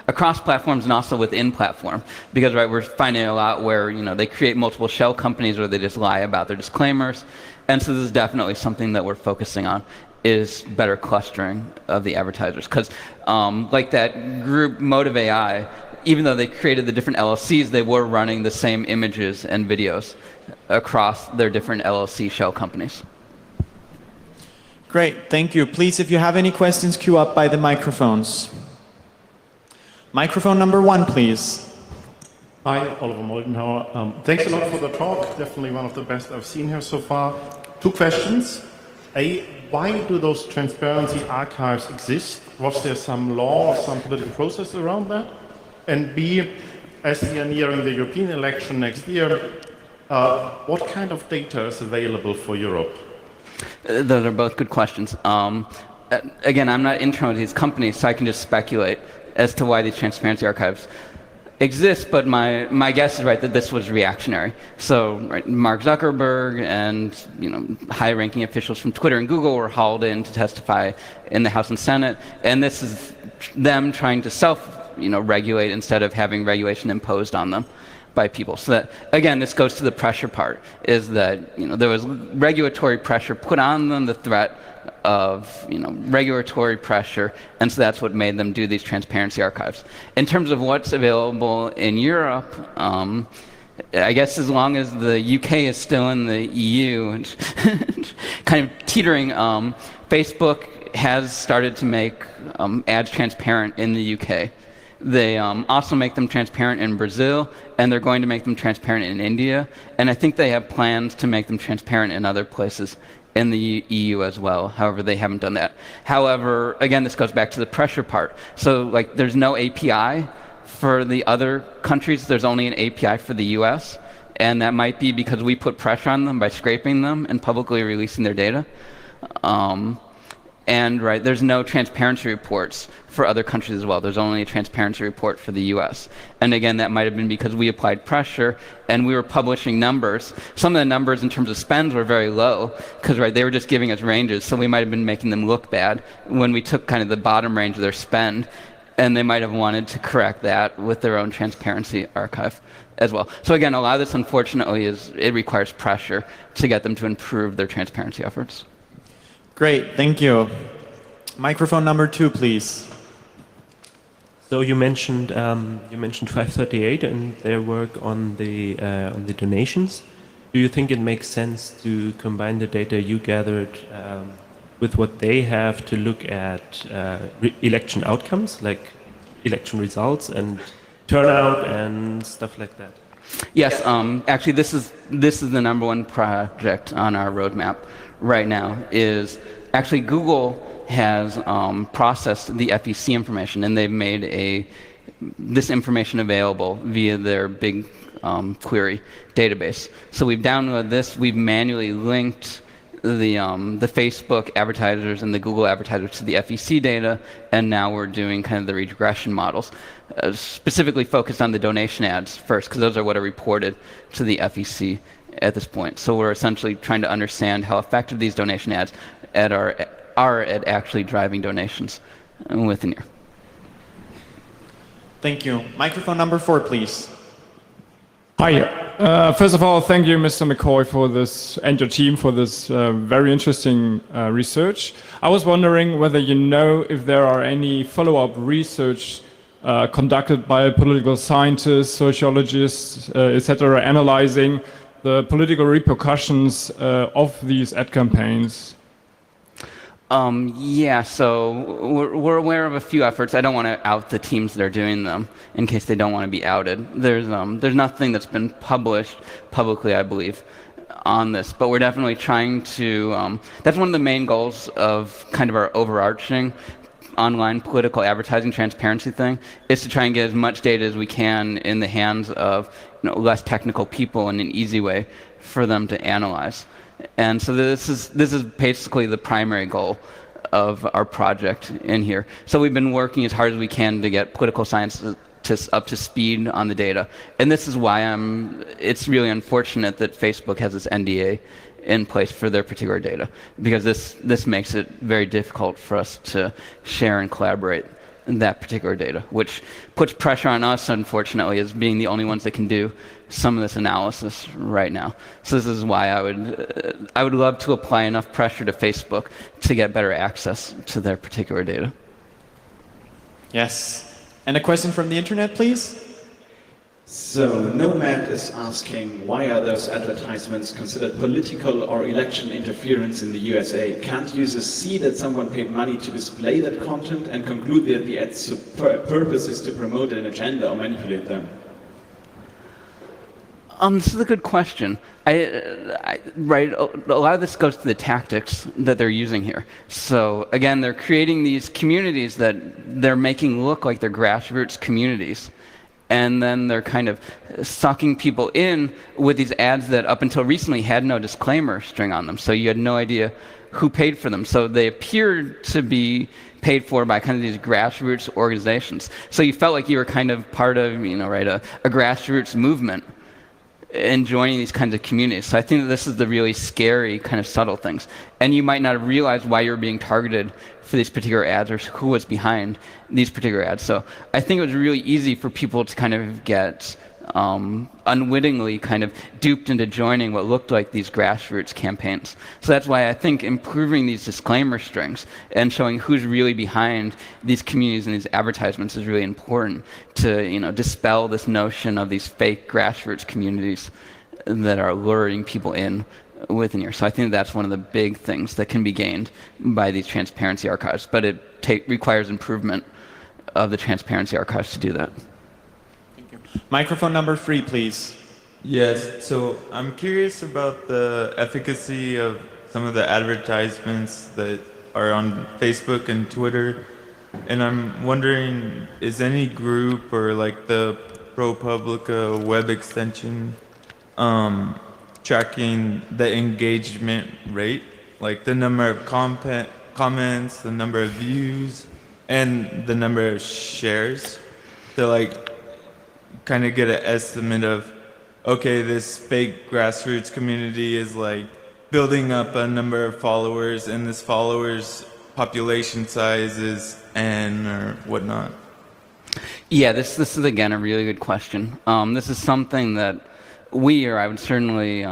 across platforms and also within platform. Because we're finding a lot where they create multiple shell companies where they just lie about their disclaimers, and so this is definitely something that we're focusing on, is better clustering of the advertisers. Because like that group Motive AI, even though they created the different LLCs, they were running the same images and videos across their different LLC shell companies. Great, thank you. Please, if you have any questions, queue up by the microphones. Microphone number 1, please. Hi, Oliver Moldenhauer. Thanks a lot for the talk. Definitely one of the best I've seen here so far. 2 questions. A, why do those transparency archives exist? Was there some law or some political process around that? And B, as we are nearing the European election next year, what kind of data is available for Europe? Those are both good questions. Again, I'm not internal to these companies, so I can just speculate as to why these transparency archives exist, but my guess is that this was reactionary. So Mark Zuckerberg and high-ranking officials from Twitter and Google were hauled in to testify in the House and Senate, and this is them trying to regulate instead of having regulation imposed on them by people. So that, again, this goes to the pressure part, is that there was regulatory pressure put on them, the threat of regulatory pressure, and so that's what made them do these transparency archives. In terms of what's available in Europe, I guess as long as the UK is still in the EU, kind of teetering, Facebook has started to make ads transparent in the UK. They also make them transparent in Brazil, and they're going to make them transparent in India, and I think they have plans to make them transparent in other places in the EU as well. However, they haven't done that. However, again, this goes back to the pressure part. So there's no API for the other countries. There's only an API for the US, and that might be because we put pressure on them by scraping them and publicly releasing their data. And there's no transparency reports for other countries as well. There's only a transparency report for the US. And again, that might have been because we applied pressure and we were publishing numbers. Some of the numbers in terms of spends were very low because they were just giving us ranges, so we might have been making them look bad when we took kind of the bottom range of their spend, and they might have wanted to correct that with their own transparency archive as well. So again, a lot of this, unfortunately, it requires pressure to get them to improve their transparency efforts. Great, thank you. Microphone number 2, please. So you mentioned 538 and their work on the donations. Do you think it makes sense to combine the data you gathered with what they have to look at election outcomes, like election results and turnout and stuff like that? Yes, actually, this is the #1 project on our roadmap right now. Is actually Google has processed the FEC information, and they've made this information available via their big query database. So we've downloaded this. We've manually linked the Facebook advertisers and the Google advertisers to the FEC data, and now we're doing kind of the regression models, specifically focused on the donation ads first, because those are what are reported to the FEC at this point. So we're essentially trying to understand how effective these donation ads are at actually driving donations within here. Thank you. Microphone number 4, please. Hi. First of all, thank you, Mr. McCoy, for this, and your team for this very interesting research. I was wondering whether you know if there are any follow-up research conducted by political scientists, sociologists, etc., analyzing the political repercussions of these ad campaigns? Yeah, so we're aware of a few efforts. I don't want to out the teams that are doing them in case they don't want to be outed. There's nothing that's been published publicly, I believe, on this, but we're definitely trying to, that's one of the main goals of kind of our overarching online political advertising transparency thing, is to try and get as much data as we can in the hands of less technical people in an easy way for them to analyze. And so this is basically the primary goal of our project in here. So we've been working as hard as we can to get political scientists up to speed on the data. And this is why it's really unfortunate that Facebook has this NDA in place for their particular data, because this makes it very difficult for us to share and collaborate that particular data, which puts pressure on us, unfortunately, as being the only ones that can do some of this analysis right now. So this is why I would love to apply enough pressure to Facebook to get better access to their particular data. Yes. And a question from the internet, please? So Nomad is asking, why are those advertisements considered political or election interference in the USA? Can't users see that someone paid money to display that content and conclude that the ad's purpose is to promote an agenda or manipulate them? This is a good question. Right, a lot of this goes to the tactics that they're using here. So again, they're creating these communities that they're making look like they're grassroots communities. And then they're kind of sucking people in with these ads that up until recently had no disclaimer string on them. So you had no idea who paid for them. So they appeared to be paid for by kind of these grassroots organizations. So you felt like you were kind of part of, a grassroots movement and joining these kinds of communities. So I think that this is the really scary kind of subtle things. And you might not have realized why you were being targeted for these particular ads or who was behind these particular ads. So I think it was really easy for people to kind of get unwittingly kind of duped into joining what looked like these grassroots campaigns. So that's why I think improving these disclaimer strings and showing who's really behind these communities and these advertisements is really important to dispel this notion of these fake grassroots communities that are luring people in within here. So I think that's one of the big things that can be gained by these transparency archives, but it requires improvement of the transparency archives to do that. Thank you. Microphone number 3, please. Yes, so I'm curious about the efficacy of some of the advertisements that are on Facebook and Twitter, and I'm wondering, is any group or like the ProPublica web extension tracking the engagement rate, like the number of comments, the number of views, and the number of shares, to like kind of get an estimate of, okay, this fake grassroots community is like building up a number of followers, and this followers population size is N or whatnot? Yeah, this is again a really good question. This is something that I would certainly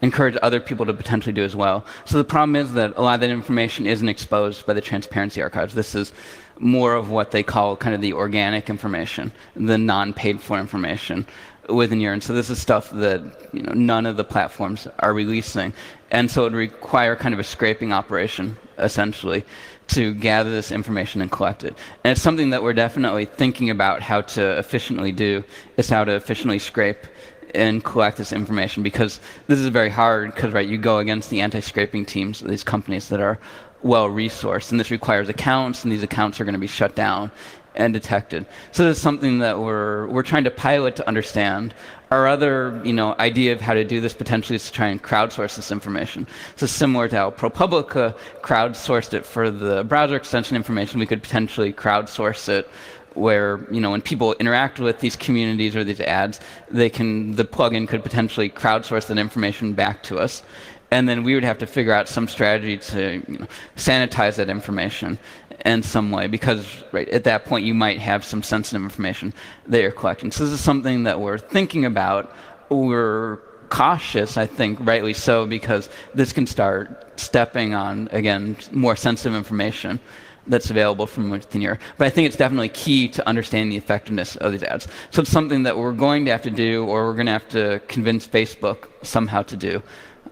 encourage other people to potentially do as well. So the problem is that a lot of that information isn't exposed by the transparency archives. This is more of what they call kind of the organic information, the non-paid for information within your. And so this is stuff that none of the platforms are releasing. And so it would require kind of a scraping operation, essentially, to gather this information and collect it. And it's something that we're definitely thinking about how to efficiently do, is how to efficiently scrape and collect this information, because this is very hard, because you go against the anti-scraping teams of these companies that are well resourced, and this requires accounts, and these accounts are going to be shut down and detected. So this is something that we're trying to pilot to understand. Our other idea of how to do this potentially is to try and crowdsource this information. So similar to how ProPublica crowdsourced it for the browser extension information, we could potentially crowdsource it where when people interact with these communities or these ads, the plugin could potentially crowdsource that information back to us, and then we would have to figure out some strategy to sanitize that information in some way, because at that point you might have some sensitive information that you're collecting. So this is something that we're thinking about. We're cautious, I think, rightly so, because this can start stepping on, again, more sensitive information that's available from within here. But I think it's definitely key to understanding the effectiveness of these ads. So it's something that we're going to have to do, or we're going to have to convince Facebook somehow to do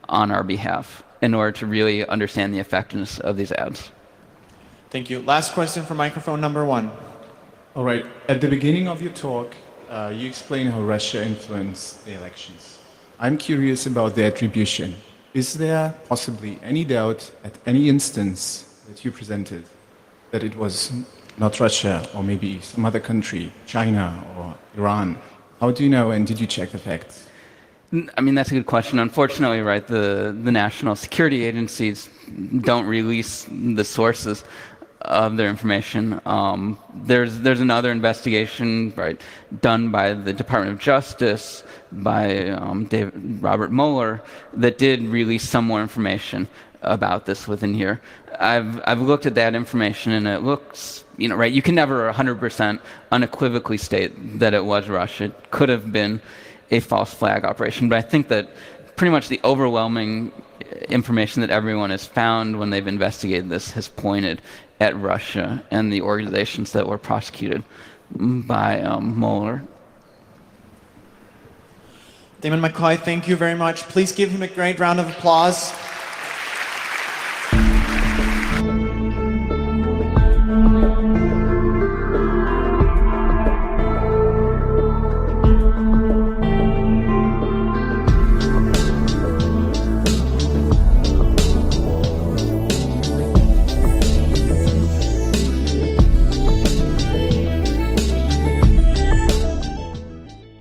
on our behalf in order to really understand the effectiveness of these ads. Thank you. Last question for microphone number 1. All right. At the beginning of your talk, you explained how Russia influenced the elections. I'm curious about the attribution. Is there possibly any doubt at any instance that you presented that it was not Russia or maybe some other country, China or Iran? How do you know, and did you check the facts? I mean, that's a good question. Unfortunately, right, the national security agencies don't release the sources of their information. There's another investigation, right, done by the Department of Justice, by Robert Mueller, that did release some more information about this within here. I've looked at that information, and it looks, right, you can never 100% unequivocally state that it was Russia. It could have been a false flag operation, but I think that pretty much the overwhelming information that everyone has found when they've investigated this has pointed at Russia and the organizations that were prosecuted by Mueller. Damon McCoy, thank you very much. Please give him a great round of applause.